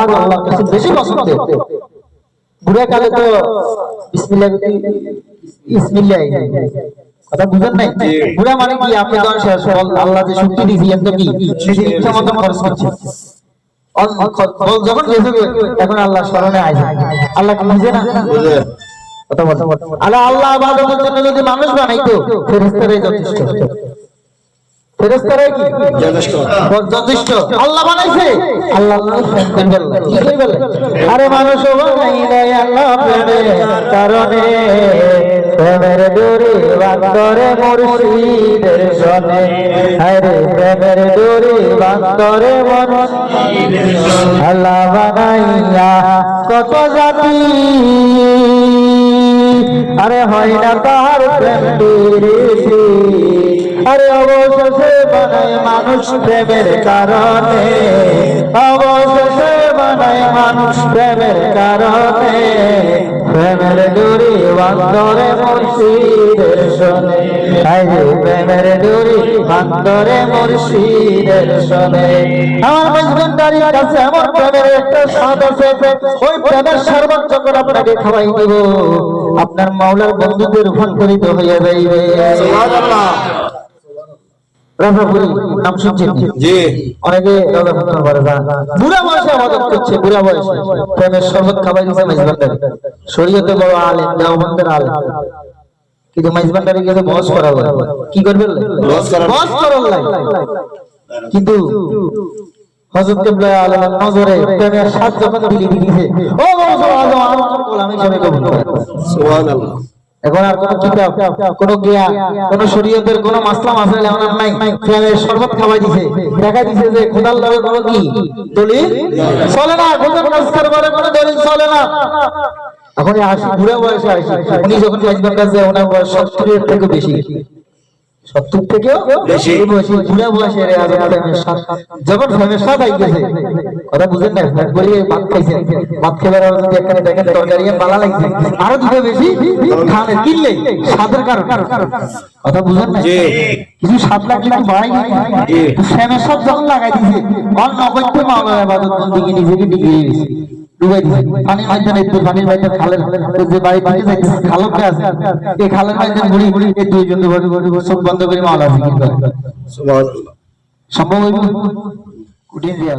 কাজ আল্লাহর কাছে বেশি পছন্দ। বুড়া কালে তো বিসমিল্লাহ বিসমিল্লাহ কথা বুঝেন নাই? বুড়া মানে কি? আপনি তো আল্লাহ যে শক্তি দিয়েছেন তো কি নিজের ইচ্ছা মতো খরচ করছেন। যখন এখন আল্লাহ স্মরণে আসে, আল্লাহ কি বুঝে না? আল্লাহ ইবাদতের জন্য যদি মানুষ বানাইতো ফেরেশতারাই যথেষ্ট। ফেরেশতারাই কি যথেষ্ট? আল্লাহ বানাইছে, আল্লাহ কি বলে? আরে মানুষ বানাই নাই আল্লাহ প্রেমের কারণে, প্রেমের ডোরে বান্দরে মুর্শিদের সনে। আরে প্রেমের ডোরে বান্দরে মুর্শিদের সনে। আল্লাহ বানাইয়া কত জাতি, আরে হয় না তাহার প্রেম পেরেছি। আরে অবশেষে বানায় মানুষ প্রেমের কারণে, অবশেষে বানায় মানুষ প্রেমের কারণে, প্রেমের ডোরি বান্দরে মুর্শিদের সনে। প্রেমের ডোরি বান্দরে মুর্শিদের সনে। আমার মেজবান্ডারি কাছে এমন প্রেমের একটা স্বাদ আছে, ওই প্রেমের শরবত যখন আপনাকে খাওয়াই দেব আপনার মাওলার বন্ধুদের রূপান্তরিত হয়ে যাইবে। সুবহানাল্লাহ। রাজাপুরি নাম শুনছেন? জি। অনেকে রাজাপুরি করে না, বুড়া বয়সে আবাদত করছে, বুড়া বয়সে প্রেমের শরবত খাওয়াই দিয়েছে মেজবান্ডারি। শরীয়তে বড় আলেম, দেওবন্দের আলেম, কিন্তু মেজবান্ডারি গেছে বস করা হয়। কি করবে? বস করার লাগে। কিন্তু হযরত কিবলা আলাইহিস নজরে প্রেমের স্বাদ যখন দিয়েছে, ও আমি সবাই কবুল করে। সুবহানাল্লাহ। এখন আর কোন কিতাব, কোন জ্ঞান, কোন শরীয়তের কোন মাসলা মাসাইল এমন নাই। প্রেমের শরবত খাওয়াই দিয়েছে, দেখা দিয়েছে যে খোদার লগে কোন কি দলিল চলে না, খোদার নাজকার বলে কোন দলিল চলে না। এখন আসি বুড়া বয়সে আসি, উনি যখন মেজবান কাছে ওনার বয়স 70 এর থেকে বেশি, 70 থেকেও বেশি বয়সী বুড়া বয়সের যখন প্রেমের স্বাদ আই গেছে, কথা বুঝেন না? বলি ভাত খাইছেন, ভাত খেলার যদি এখানে দেখেন তরকারি ভালো লাগছে, আরো দুটো বেশি খানে কিনলে স্বাদের কারণ, কথা বুঝেন না? কিছু স্বাদ লাগলে একটু বাড়াই প্রেমের স্বাদ যখন লাগাই দিছে, অন্য অবৈধ মাওলানা ইবাদত বন্দেগী নিজেকে ডিগিয়ে গেছে, ডুবাই দিছে পানির মধ্যে। পানির মধ্যে খালের যে বাড়ি বাড়ি যাইতেছে খালকে আছে, এই খালের মধ্যে ঘুরি ঘুরি এই দুইজন চোখ বন্ধ করে মাওলা জিকির করে। সুবহানাল্লাহ। সম্ভব হইব? কঠিন দিয়া